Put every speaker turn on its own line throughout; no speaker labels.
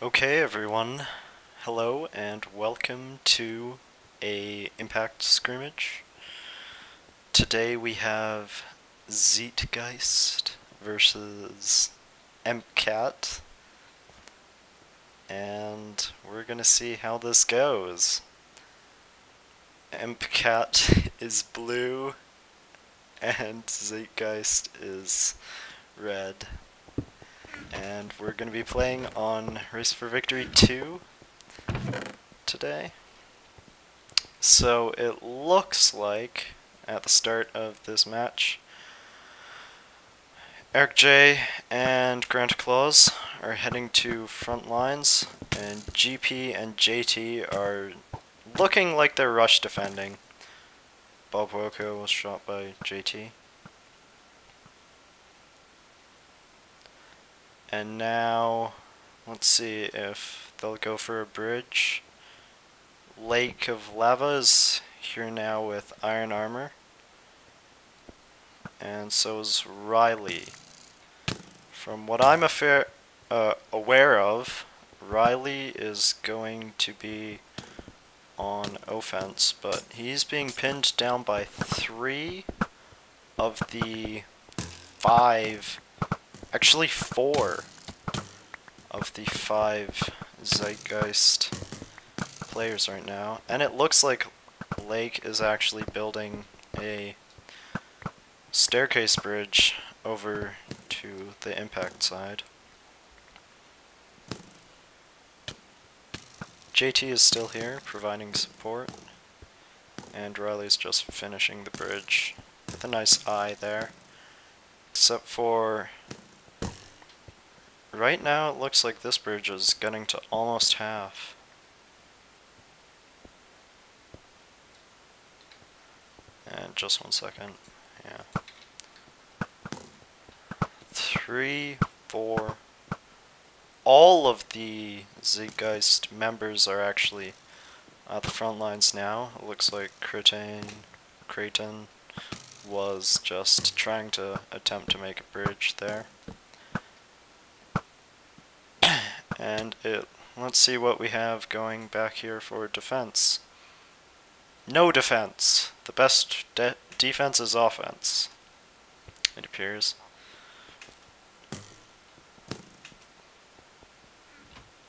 Okay everyone, hello and welcome to a Impact Scrimmage. Today we have Zeigeist versus MCAT, and we're gonna see how this goes. MCAT is blue and Zeigeist is red. And we're going to be playing on Race for Victory 2 today. So it looks like, at the start of this match, Eric J and Grant Claus are heading to front lines, and GP and JT are looking like they're rush defending. Bob Woko was shot by JT. And now, let's see if they'll go for a bridge. Lake of Lava is here now with iron armor. And so is Riley. From what I'm aware of, Riley is going to be on offense, but he's being pinned down by 3 of the 5, actually 4 of the 5 Zeigeist players right now. And it looks like Lake is actually building a staircase bridge over to the impact side. JT is still here, providing support, and Riley's just finishing the bridge with a nice eye there. Except for right now it looks like this bridge is getting to almost half. And just 1 second. Yeah. 3, 4. All of the Zeigeist members are actually at the front lines now. It looks like Creighton was just trying to attempt to make a bridge there. And let's see what we have going back here for defense. No defense. The best defense is offense, it appears.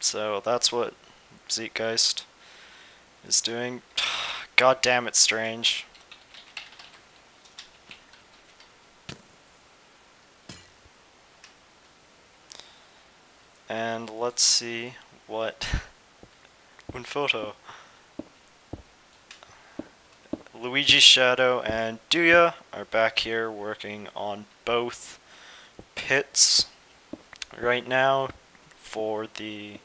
So that's what Zeigeist is doing. God damn it, Strange. And let's see what Winphoto. Luigi Shadow and Duya are back here working on both pits right now for the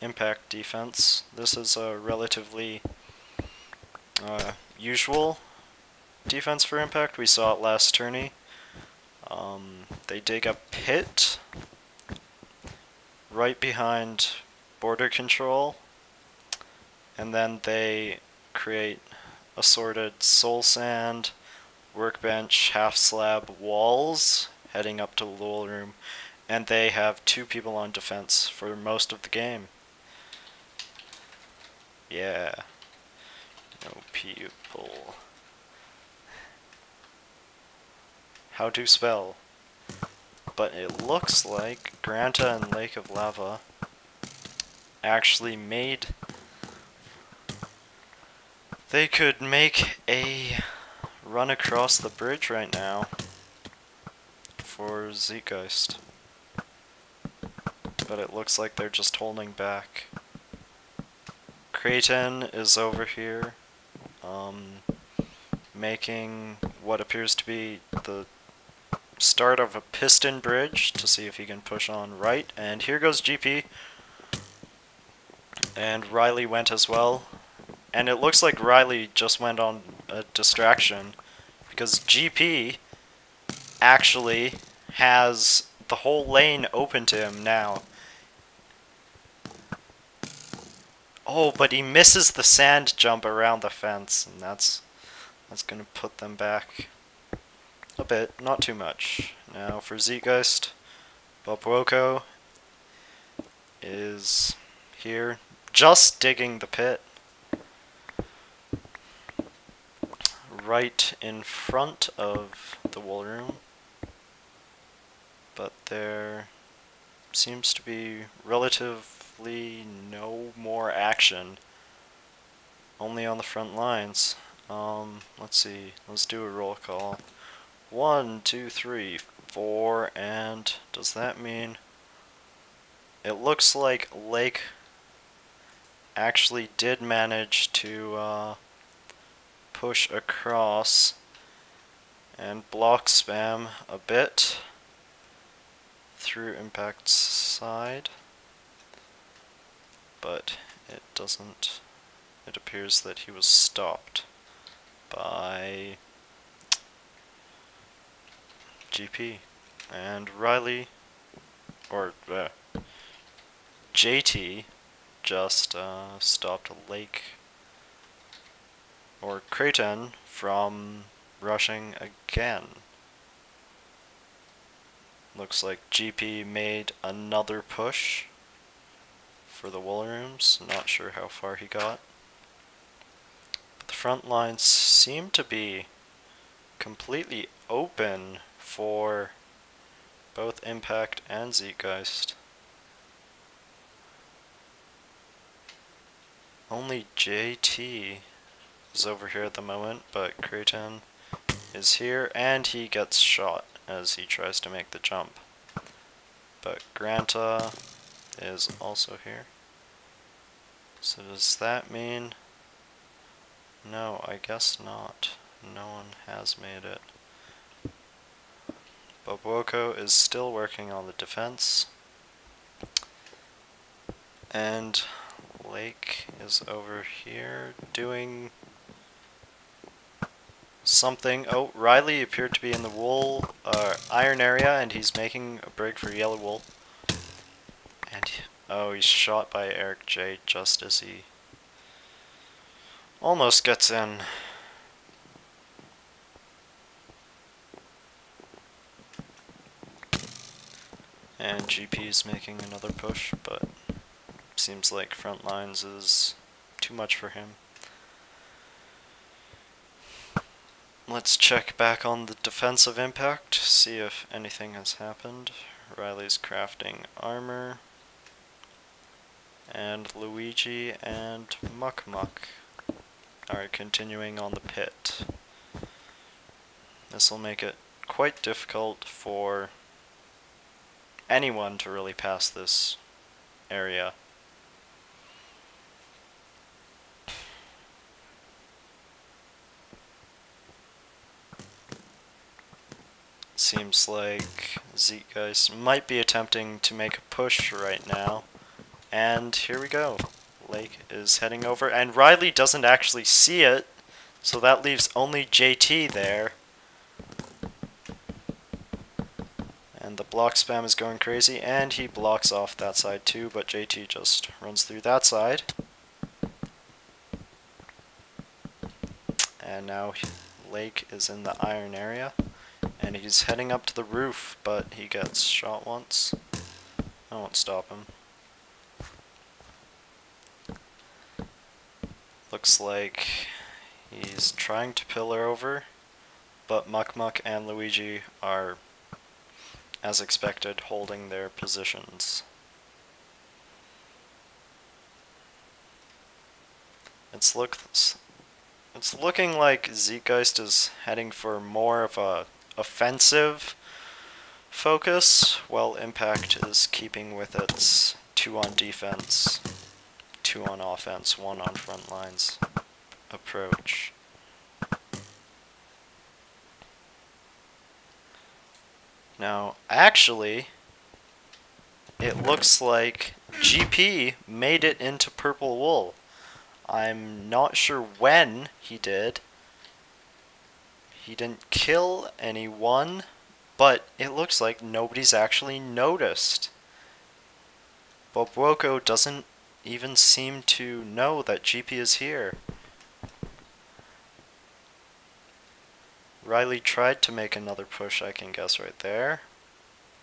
impact defense. This is a relatively usual defense for impact. We saw it last tourney. They dig a pit right behind border control, and then they create assorted soul sand, workbench, half slab walls heading up to the Lowell room, and they have 2 people on defense for most of the game. Yeah. No people. How to spell. But it looks like Granta and Lake of Lava actually made... They could make a run across the bridge right now for Zeigeist. But it looks like they're just holding back. Creighton is over here, making what appears to be the start of a piston bridge to see if he can push on right. And here goes GP. And Riley went as well. And it looks like Riley just went on a distraction, because GP actually has the whole lane open to him now. Oh, but he misses the sand jump around the fence, and that's going to put them back a bit, not too much. Now for Zeigeist, Bob Woko is here, just digging the pit. Right in front of the wool room. But there seems to be relatively no more action. Only on the front lines. Let's see. Let's do a roll call. 1, 2, 3, 4, and does that mean it looks like Lake actually did manage to push across and block spam a bit through Impact's side, but it doesn't. It appears that he was stopped by GP and Riley, or JT just stopped Lake or Kraton from rushing again. Looks like GP made another push for the wool rooms. Not sure how far he got. But the front lines seem to be completely open for both Impact and Zeigeist. Only JT is over here at the moment, but Kraton is here and he gets shot as he tries to make the jump. But Granta is also here. So does that mean... No, I guess not. No one has made it. Bobwoko is still working on the defense. And Lake is over here doing something. Oh, Riley appeared to be in the wool iron area, and he's making a break for yellow wool. And oh, he's shot by Eric J just as he almost gets in. And GP's making another push, but seems like front lines is too much for him. Let's check back on the defensive Impact, see if anything has happened. Riley's crafting armor. And Luigi and Muck Muck are continuing on the pit. This will make it quite difficult for anyone to really pass this area. Seems like Zeigeist might be attempting to make a push right now. And here we go. Lake is heading over, and Riley doesn't actually see it, so that leaves only JT there. And the block spam is going crazy, and he blocks off that side too, but JT just runs through that side. And now Lake is in the iron area, and he's heading up to the roof, but he gets shot once. I won't stop him. Looks like he's trying to pillar over, but Muck Muck and Luigi are, as expected, holding their positions. It's looking like Zeigeist is heading for more of a offensive focus, while Impact is keeping with its 2 on defense, 2 on offense, 1 on front lines approach. Now, actually, it looks like GP made it into purple wool. I'm not sure when he did. He didn't kill anyone, but it looks like nobody's actually noticed. Bobwoko doesn't even seem to know that GP is here. Riley tried to make another push, I can guess right there,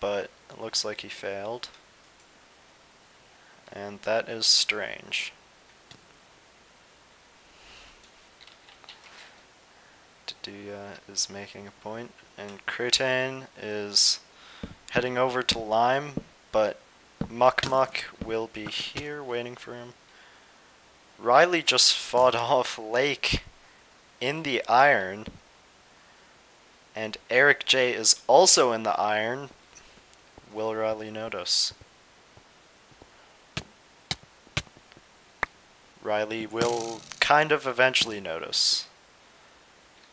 but it looks like he failed. and that is strange. Didia is making a point, and Cretan is heading over to Lime, but Muck Muck will be here waiting for him. Riley just fought off Lake in the iron, and Eric J is also in the iron. Will Riley notice? Riley will kind of eventually notice.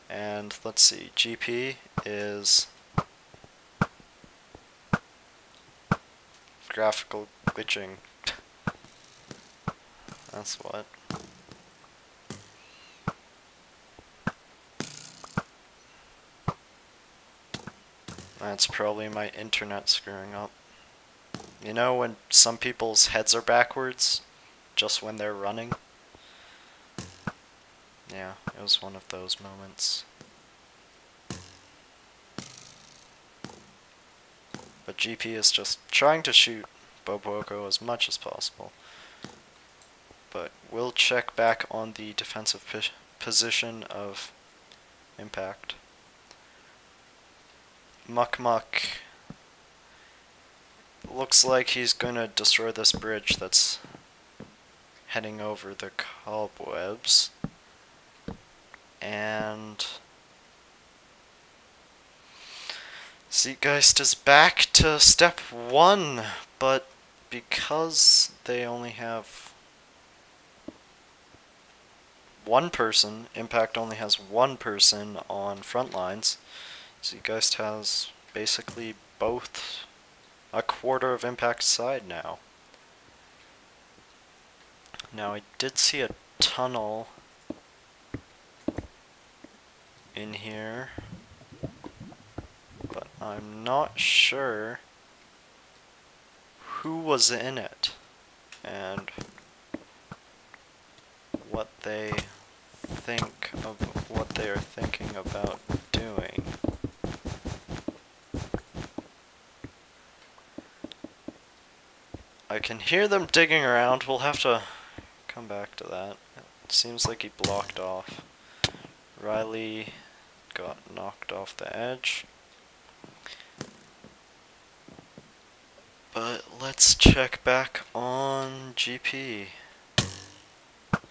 And let's see, GP is graphical glitching. That's what. That's probably my internet screwing up. You know when some people's heads are backwards just when they're running? Yeah, it was one of those moments. But GP is just trying to shoot Boboko as much as possible. But we'll check back on the defensive position of Impact. Muck Muck looks like he's gonna destroy this bridge that's heading over the cobwebs. And Zeigeist is back to step 1, but because they only have one person, Impact only has one person on front lines, Zeigeist has basically both a quarter of Impact's side now. Now I did see a tunnel in here, but I'm not sure who was in it and what they think of what they are thinking about doing. I can hear them digging around. We'll have to come back to that. It seems like he blocked off. Riley got knocked off the edge. But let's check back on GP.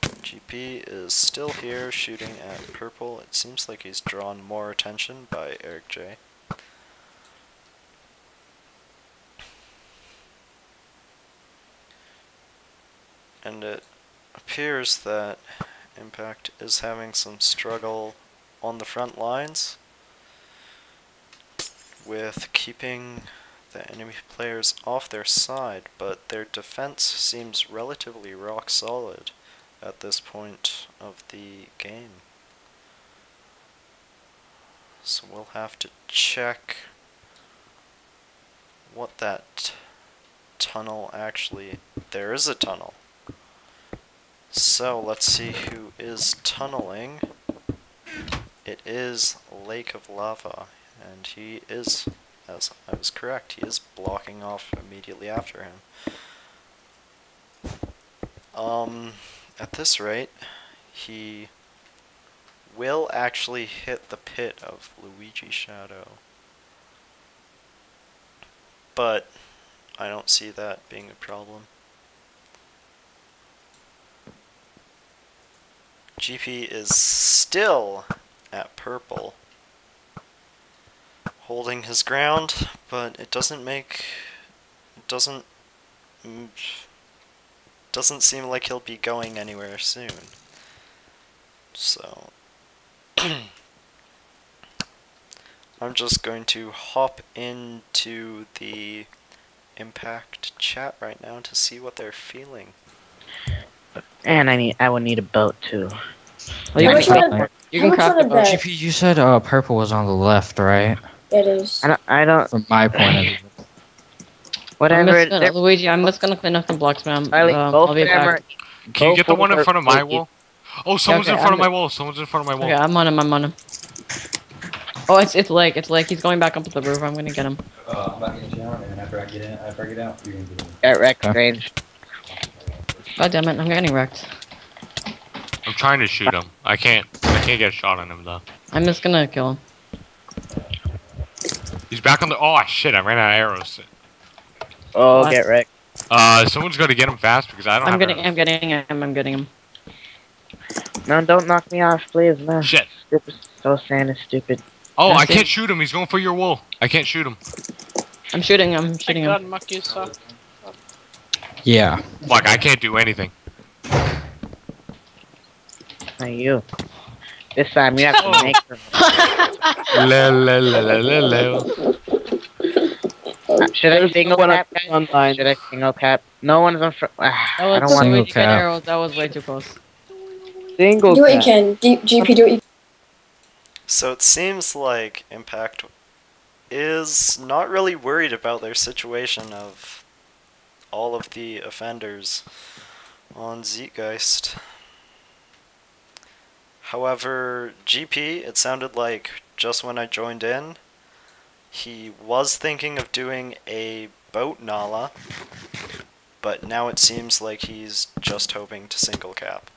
GP is still here shooting at purple. It seems like he's drawn more attention by Eric J. And it appears that Impact is having some struggle on the front lines with keeping the enemy players off their side, but their defense seems relatively rock solid at this point of the game. So we'll have to check what that tunnel actually... There is a tunnel. So let's see who is tunneling. It is Lake of Lava, and he is, as I was correct, he is blocking off immediately after him. At this rate, he will actually hit the pit of Luigi Shadow. But I don't see that being a problem. GP is still at purple, holding his ground, but it doesn't seem like he'll be going anywhere soon. So I'm just going to hop into the Impact chat right now to see what they're feeling.
And I would need a boat too.
Well, you can craft the boat.
GP, you said purple was on the left, right?
It is.
I don't.
From my point of view.
Whatever.
Luigi, I'm just gonna clean up the blocks, man.
I'll
be back.
Can you get the one in front of my wall? Oh, someone's in front of my wall. Someone's in front of my wall.
Okay, I'm on him. Oh, it's Lake. He's going back up to the roof. I'm gonna get him.
I'm about to get you out, and after I get out, you're gonna get in.
Get wrecked, range.
God damn it, I'm getting wrecked.
I'm trying to shoot him. I can't get a shot on him though.
I'm just gonna kill him.
He's back on the. Oh shit! I ran out of arrows.
Oh,
What?
get wrecked.
Someone's got to get him fast because I don't have arrows.
I'm getting him.
No, don't knock me off, please. No.
Shit.
This is so sad and stupid.
Oh, I
That's
can't
it.
shoot him. He's going for your wool. I can't shoot him.
I'm shooting him.
My God, Muck, you suck.
Yeah.
Fuck, I can't do anything.
Not you. This time you have to make them. Should I single cap? Guys? Should I single cap? No one's on front. I don't want
Single
to get
cap.
arrows. That was way too close.
single
Do what you
cap.
can. GP, do what you
So it seems like Impact is not really worried about their situation of all of the offenders on Zeigeist. However, GP, it sounded like just when I joined in, he was thinking of doing a boat Nala, but now it seems like he's just hoping to single cap.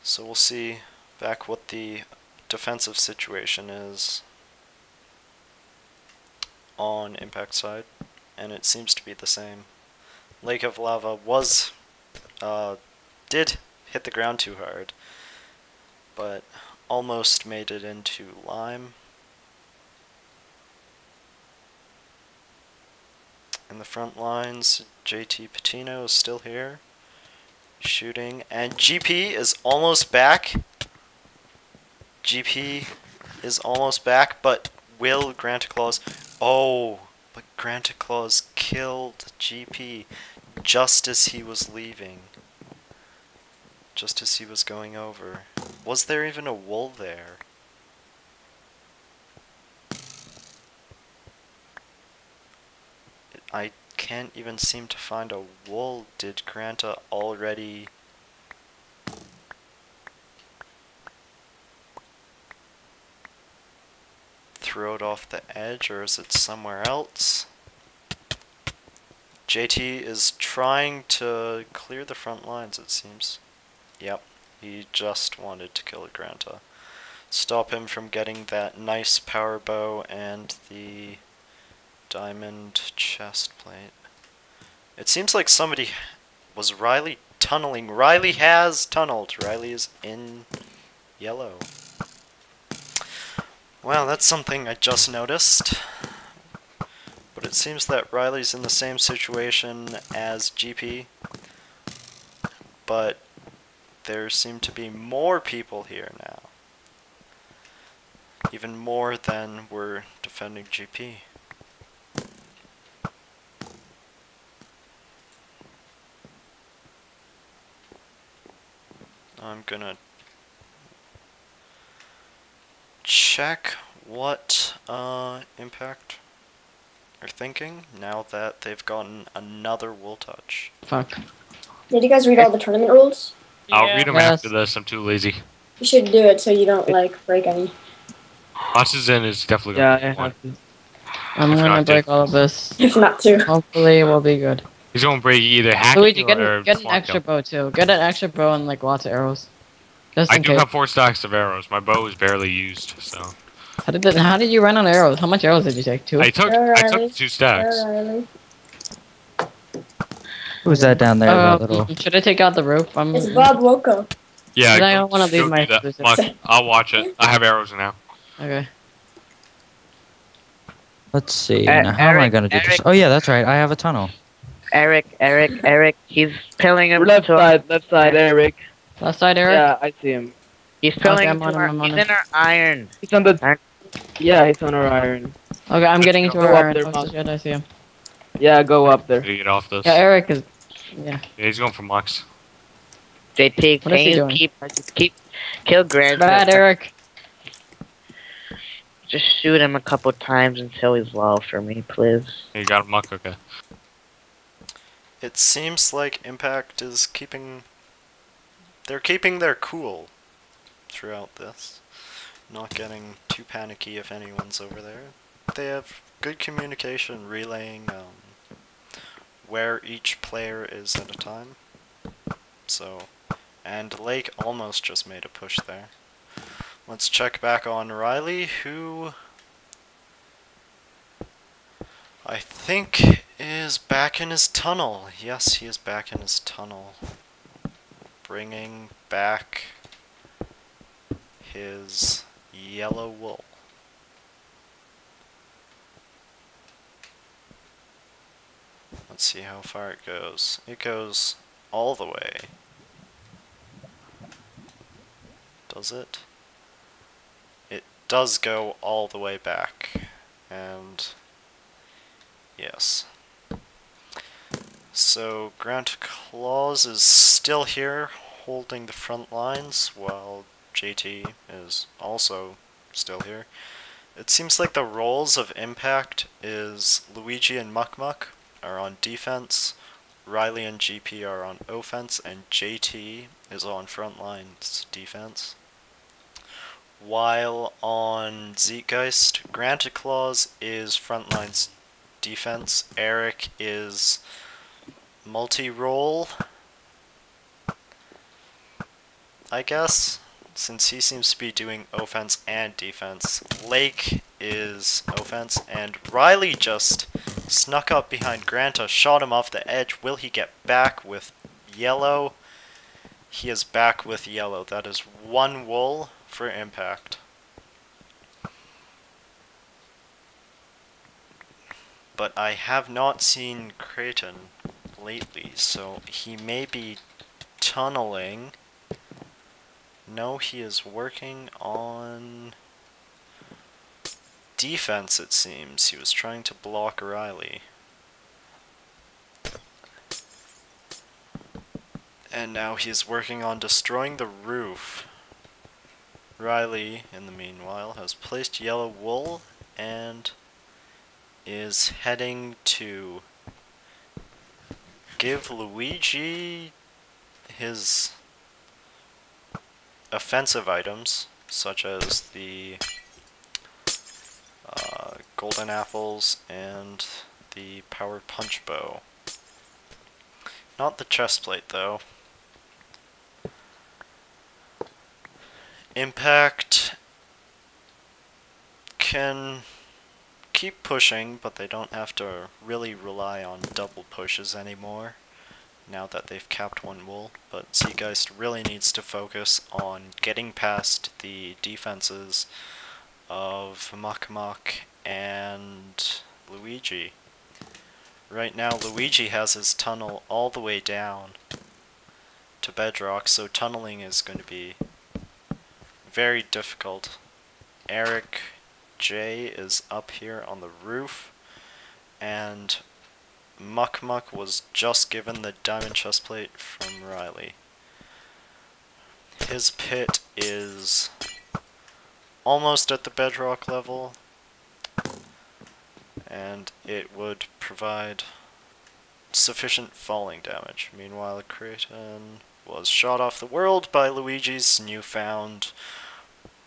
So we'll see back what the defensive situation is on Impact side, and it seems to be the same. Lake of Lava was did hit the ground too hard, but almost made it into Lime. In the front lines, JT Patino is still here, shooting, and GP is almost back. GP is almost back, but will Grantaclaws... Oh, but Grantaclaws killed GP just as he was leaving. Just as he was going over. Was there even a wool there? I can't even seem to find a wool. Did Granta already... throw it off the edge, or is it somewhere else? JT is trying to clear the front lines, it seems. Yep, he just wanted to kill Granta. Stop him from getting that nice power bow and the diamond chest plate. It seems like somebody... Was Riley tunneling? Riley has tunneled. Riley is in yellow. Well, that's something I just noticed. But it seems that Riley's in the same situation as GP. But there seem to be more people here now. Even more than were defending GP. I'm gonna check what Impact are thinking now that they've gotten another wool touch.
Fuck.
Did you guys read all the tournament rules?
I'll read them
Yes.
after this. I'm too lazy.
You should do it so you don't, like, break any.
Monsters in is definitely
Yeah,
going to be one.
I'm
If
gonna
not,
break all of this.
If not to.
Hopefully it will be good.
He's going to break either hacking
Luigi, get
or
an
flunk
extra
him.
bow too. Get an extra bow and like lots of arrows. Just
I
in
do
case.
have 4 stacks of arrows. My bow is barely used, so
How did you run on arrows? How much arrows did you take? 2?
I took
Riley.
2 stacks.
Riley.
Who's that down there? That little...
Should I take out the rope?
It's Bob Woko.
Yeah,
But I
go-
don't wanna
go
leave my
do that.
exclusive.
Look, I'll watch it. I have arrows now.
Okay.
Let's see. Now, how am I
Eric,
gonna do this?
Eric.
Oh yeah, that's right. I have a tunnel.
Eric, he's pilling him
Left
to
side, Eric.
Left side, Eric.
Yeah, I see him.
He's pilling
Okay,
him
I'm
to
on
our,
him, I'm on
he's
him.
in our iron.
He's on the. Yeah, he's on our iron.
Okay, I'm getting into
Go
our
up
iron.
there,
Oh,
Mom.
shit, I see him.
Yeah, go up there.
To get off this.
Yeah, Eric is. Yeah.
Yeah, he's going for Mux.
JT,
What is he
can you
doing?
keep kill Grant?
Bad, Eric.
Just shoot him a couple times until he's low for me, please.
You got a Muck, okay.
It seems like Impact is keeping... They're keeping their cool throughout this. Not getting too panicky if anyone's over there. They have good communication relaying where each player is at a time. So, and Lake almost just made a push there. Let's check back on Riley, who I think is back in his tunnel. Yes, he is back in his tunnel. Bringing back his yellow wool. Let's see how far it goes. It goes all the way. Does it? It does go all the way back. And yes. So Grant Claus is still here holding the front lines while JT is also still here. It seems like the roles of Impact is Luigi and Muck Muck are on defense, Riley and GP are on offense, and JT is on front lines defense. While on Zeigeist, Grant Claus is front lines defense, Eric is multi-role, I guess, since he seems to be doing offense and defense. Lake is offense, and Riley just snuck up behind Granta, shot him off the edge. Will he get back with yellow? He is back with yellow. That is 1 wool for Impact. But I have not seen Creighton lately, so he may be tunneling. No, he is working on defense, it seems. He was trying to block Riley. And now he is working on destroying the roof. Riley, in the meanwhile, has placed yellow wool and is heading to give Luigi his offensive items, such as the golden apples and the power punch bow. Not the chest plate, though. Impact can keep pushing, but they don't have to really rely on double pushes anymore, now that they've capped 1 wool. But Zeigeist really needs to focus on getting past the defenses of Muck Muck and Luigi. Right now, Luigi has his tunnel all the way down to bedrock, so tunneling is going to be very difficult. Eric J is up here on the roof, and Muck Muck was just given the diamond chest plate from Riley. His pit is almost at the bedrock level, and it would provide sufficient falling damage. Meanwhile, Creighton was shot off the world by Luigi's newfound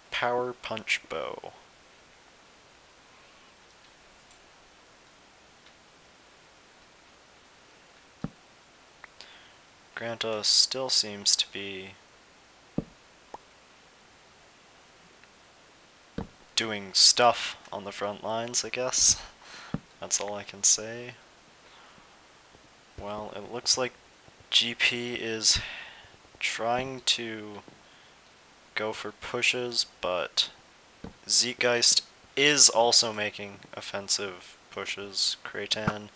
power punch bow. Granta still seems to be doing stuff on the front lines, I guess. That's all I can say. Well, it looks like GP is trying to go for pushes, but Zeigeist is also making offensive pushes. Creighton,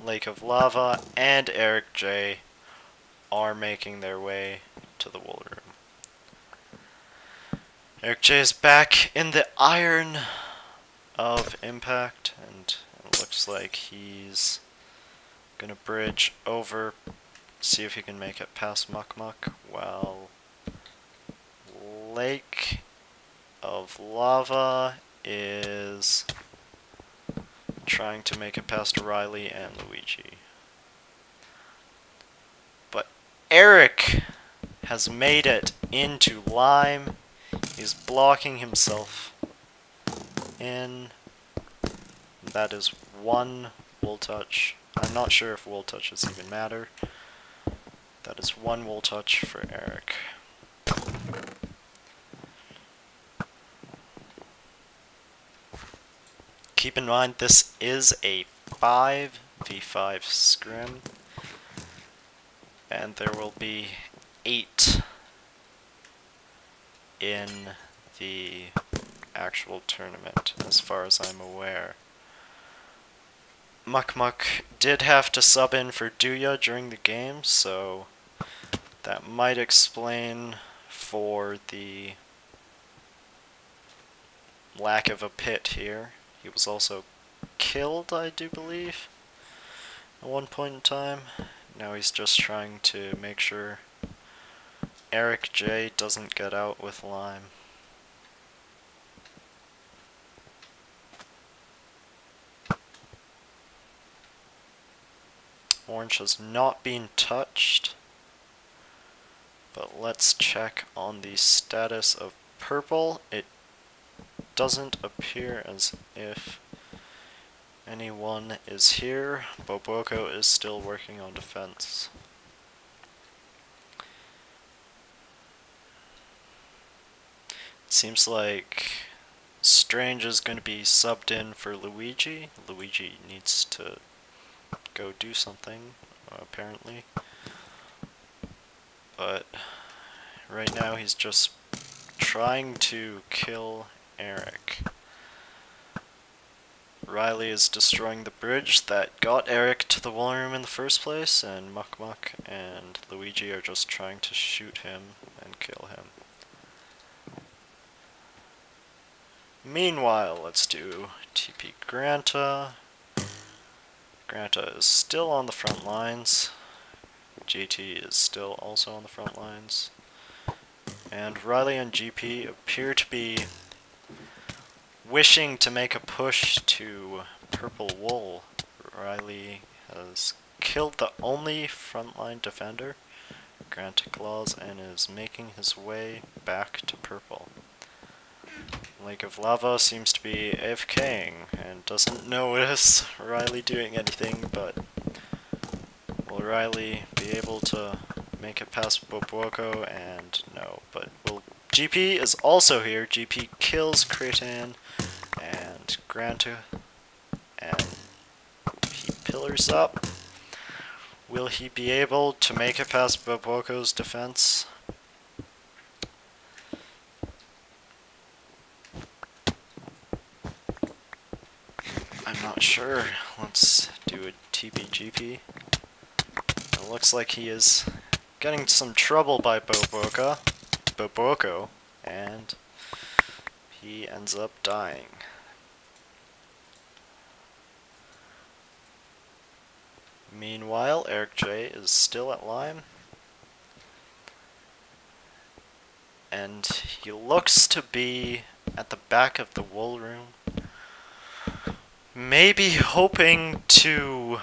Lake of Lava, and Eric J are making their way to the wool room. Eric J is back in the iron of Impact, and it looks like he's gonna bridge over, see if he can make it past Muck Muck, while Lake of Lava is trying to make it past Riley and Luigi. But Eric has made it into Lime. He's blocking himself in. That is 1 wool touch I'm not sure if wool touches even matter. That is one wool touch for Eric. Keep in mind this is a 5v5 scrim, and there will be 8 in the actual tournament, as far as I'm aware. Muck Muck did have to sub in for Duya during the game, so that might explain for the lack of a pit here. He was also killed, I do believe, at one point in time. Now he's just trying to make sure Eric J doesn't get out with Lime. Orange has not been touched, but let's check on the status of purple. It doesn't appear as if anyone is here. Boboko is still working on defense. It seems like Strange is going to be subbed in for Luigi. Luigi needs to go do something, apparently. But right now he's just trying to kill Eric. Riley is destroying the bridge that got Eric to the wall room in the first place, and Muck Muck and Luigi are just trying to shoot him and kill him. Meanwhile, let's do TP Granta. Granta is still on the front lines. GT is still also on the front lines. And Riley and GP appear to be wishing to make a push to purple wool. Riley has killed the only frontline defender, Granta Claus, and is making his way back to purple. Lake of Lava seems to be AFKing and doesn't notice Riley doing anything, but will Riley be able to make it past Bobuoko? And no, but will GP is also here. GP kills Cretan and Granta, and he pillars up. Will he be able to make it past Bobuoko's defense? I'm not sure. Let's do a TPGP. It looks like he is getting some trouble by Bobuoko, and he ends up dying. Meanwhile, Eric J is still at Lime, and he looks to be at the back of the wool room, maybe hoping to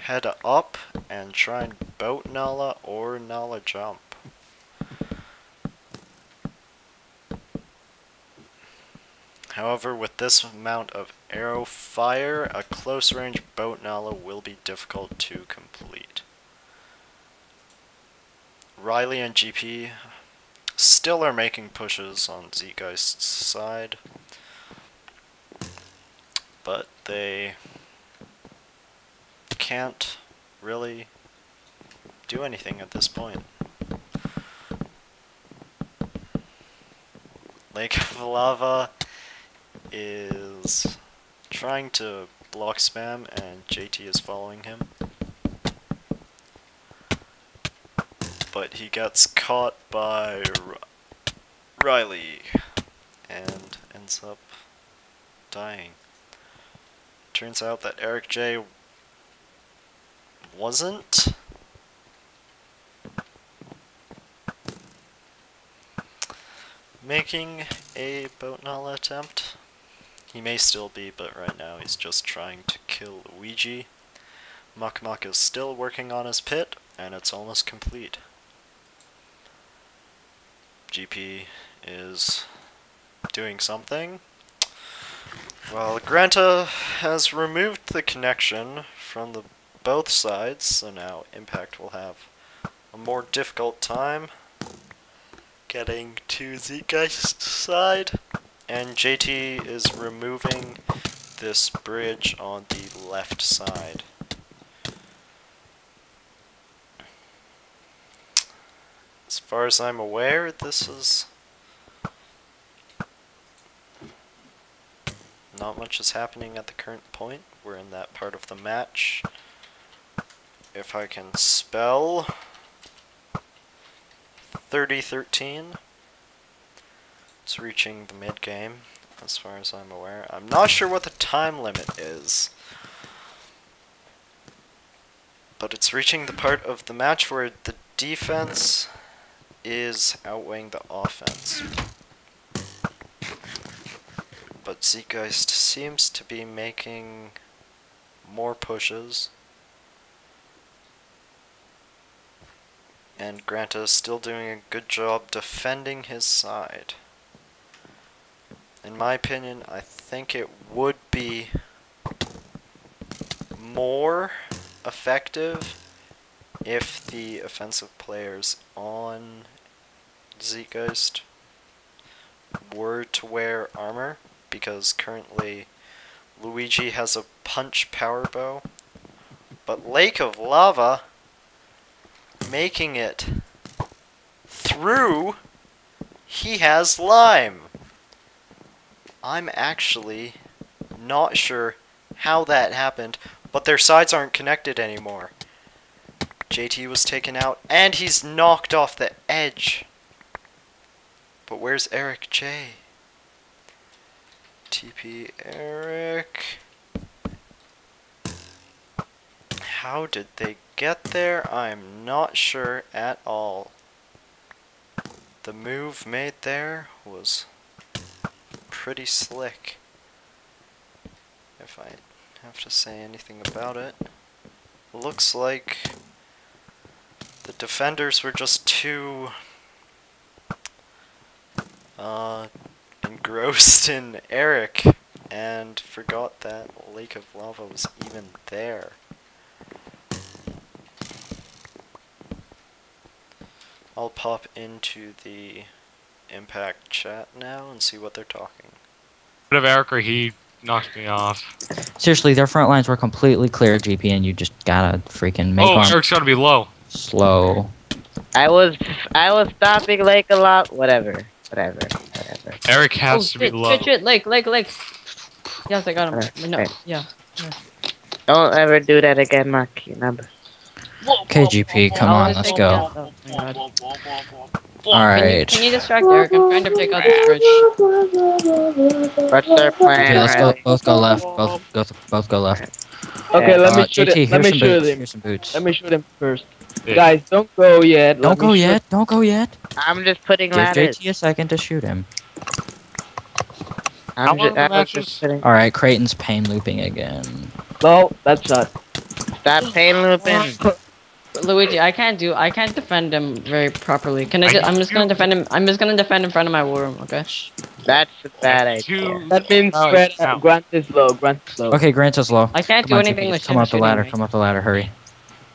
head up and try and boat Nala or Nala jump. However, with this amount of arrow fire, a close range boat Nala will be difficult to complete. Riley and GP still are making pushes on Zeigeist's side, but they can't really do anything at this point. Lake of Lava is trying to block spam, and JT is following him. But he gets caught by Riley and ends up dying. Turns out that Eric J wasn't making a boat Nala attempt. He may still be, but right now he's just trying to kill Luigi. Muck Muck is still working on his pit, and it's almost complete. GP is doing something. Well, Granta has removed the connection from the both sides, so now Impact will have a more difficult time getting to Zeitgeist's side, and JT is removing this bridge on the left side. As far as I'm aware, this is not much is happening at the current point. We're in that part of the match. If I can spell 30-13. It's reaching the mid game, as far as I'm aware. I'm not sure what the time limit is, but it's reaching the part of the match where the defense is outweighing the offense. But Zeigeist seems to be making more pushes, and Granta is still doing a good job defending his side. In my opinion, I think it would be more effective if the offensive players on Zeigeist were to wear armor, because currently Luigi has a punch power bow, but Lake of Lava making it through, he has lime. I'm actually not sure how that happened, but their sides aren't connected anymore. JT was taken out, and he's knocked off the edge. But where's Eric J? TP Eric. How did they get there? I'm not sure at all. The move made there was pretty slick, if I have to say anything about it. Looks like the defenders were just too engrossed in Eric and forgot that Lake of Lava was even there. I'll pop into the Impact chat now and see what they're talking.
Rid of Eric or he knocked me off.
Seriously, their front lines were completely clear, GP, and you just gotta freaking make
Oh,
arm
Eric's gotta be low.
slow.
I was stopping Lake a lot. Whatever.
Eric has to be low.
Shit, Lake. Yes, I got him.
Alright,
No,
right.
yeah.
Don't ever do that again, Maki. Number.
Okay, GP, come on, let's go.
Oh my god.
Alright.
Can you distract Eric? I'm trying to take out this bridge.
What's their plan?
Okay, let's go.
Riley?
Both go left. Both go left.
Okay, let me shoot
JT,
it. Let me
here's some
shoot
boots.
him.
Here's some boots.
Let me shoot him first.
Yeah.
Guys, don't go yet.
Don't go yet. Don't go yet.
I'm just putting
Give
ladders.
JT a second to shoot him.
I'm
long
just,
are the
I was just
matches?
putting.
Alright, Creighton's pain looping again.
No, that's shot.
Stop pain looping.
Luigi, I can't defend him very properly. I'm just gonna defend him. I'm just gonna defend in front of my war room, okay?
That's a bad idea.
That means
Oh,
spread.
no.
Grant is low. Grant is low.
Okay, Grant is low.
I can't
Come
do
on,
anything
GP,
with
come
him
up the
shooting
ladder.
me.
Come up the ladder. Hurry.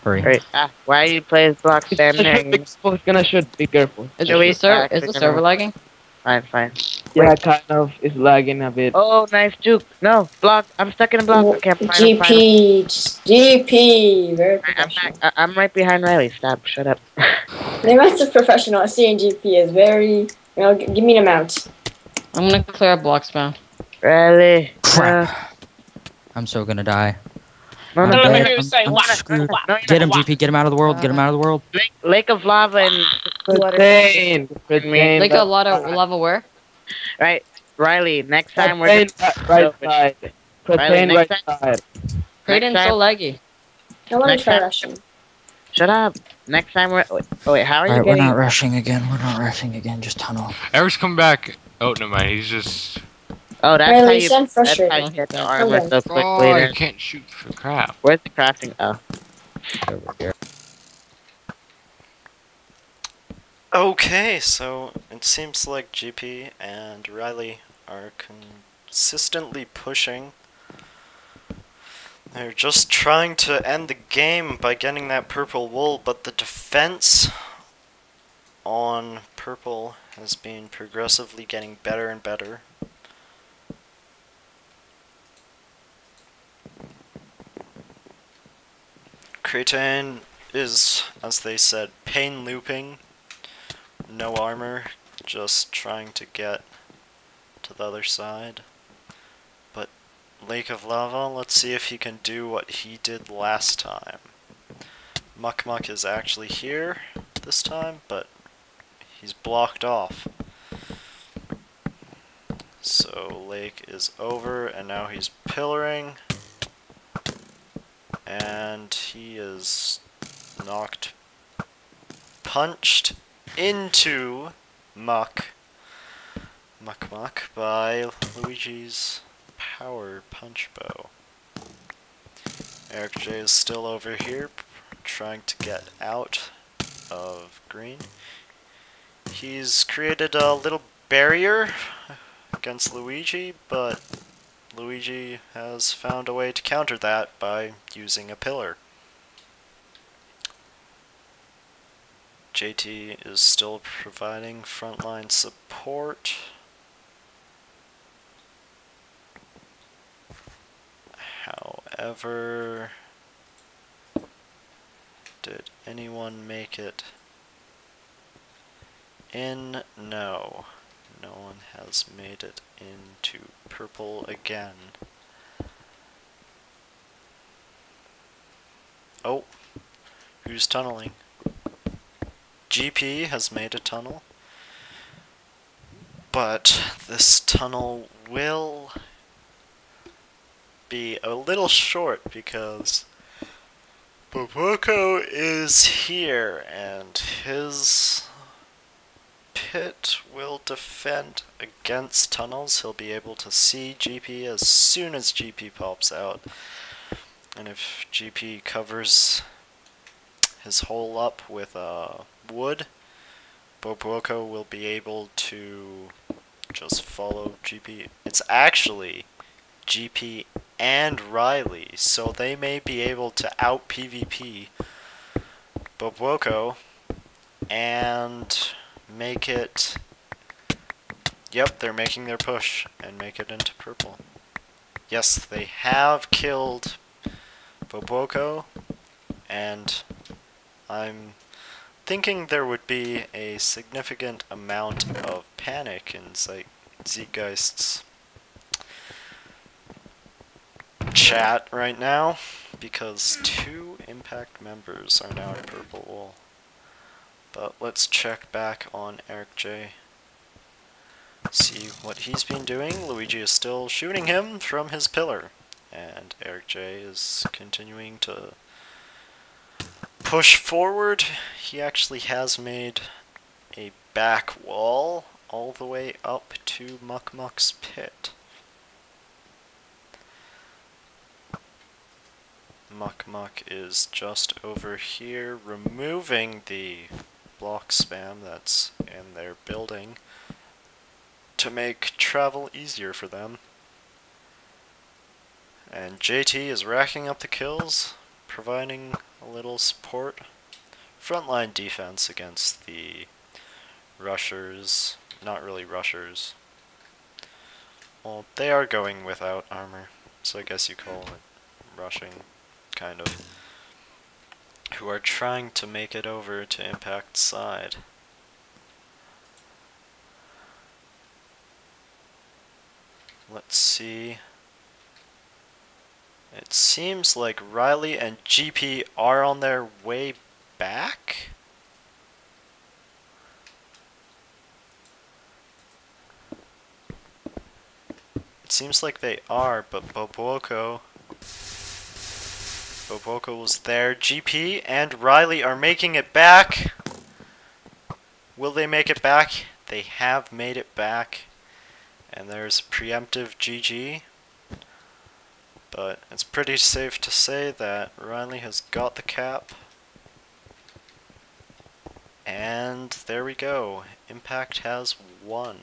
Wait, why you play block stand there?
It's gonna shoot. Be careful.
Is
Should we
the
start?
server lagging?
Fine.
Yeah, kind of. It's lagging a bit.
Oh, nice juke. No, block. I'm stuck in a block. I can't find him.
GP, very professional.
I'm right behind Riley. Stop. Shut up.
The amount of professional seeing GP is very, give me an amount.
I'm gonna clear up block spam.
Riley.
Crap. I'm so gonna die.
No,
I'm
no,
dead.
no,
I'm screwed. Get him, GP. Get him out of the world. Get him out of the world.
Lake of lava and
Protein. Protein.
Like a lot of lava where?
Right, Riley. Next time
Protein right side. Protein right
next
side.
Creighton's so laggy.
I want
Next
to try
time-
rushing.
Shut up. Next time we're. Wait, how are you
Alright, we're
getting?
not rushing again. Just tunnel.
Eric's coming back. Oh, no, man. He's just.
Oh, that's
Riley,
how
you
you.
sound
That's how
frustrated.
you get the
Hold
armor
on.
so quickly.
Oh,
then.
you can't shoot for crap.
Where's the crafting? Oh.
Over here.
Okay, so it seems like GP and Riley are consistently pushing They're just trying to end the game by getting that purple wool, but the defense on purple has been progressively getting better and better. Kraten is, as they said, pain looping. No armor, just trying to get to the other side. But Lake of Lava, let's see if he can do what he did last time. Muck Muck is actually here this time, but he's blocked off. So Lake is over, and now he's pillaring. And he is punched into Muck by Luigi's power punch bow. Eric J is still over here trying to get out of green. He's created a little barrier against Luigi, but Luigi has found a way to counter that by using a pillar. JT is still providing frontline support. However, did anyone make it in? No. No one has made it into purple again. Oh, who's tunneling? GP has made a tunnel, but this tunnel will be a little short because Boboko is here and his pit will defend against tunnels. He'll be able to see GP as soon as GP pops out. And if GP covers his hole up with wood, Boboko will be able to just follow GP. It's actually GP and Riley, so they may be able to out PvP Boboko and make it. Yep, they're making their push and make it into purple. Yes, they have killed Boboko, and I'm thinking there would be a significant amount of panic in Zeigeist's chat right now, because 2 Impact members are now at purple wool. But let's check back on Eric J. See what he's been doing. Luigi is still shooting him from his pillar, and Eric J is continuing to push forward. He actually has made a back wall all the way up to Muck Muck's pit. Muck Muck is just over here removing the block spam that's in their building to make travel easier for them. And JT is racking up the kills, providing a little support. Frontline defense against the rushers. Not really rushers. Well, they are going without armor, so I guess you call it rushing, kind of. Who are trying to make it over to Impact's side. Let's see. It seems like Riley and GP are on their way back? It seems like they are, but Boboko was there. GP and Riley are making it back. Will they make it back? They have made it back. And there's preemptive GG. But it's pretty safe to say that Riley has got the cap. And there we go. Impact has won.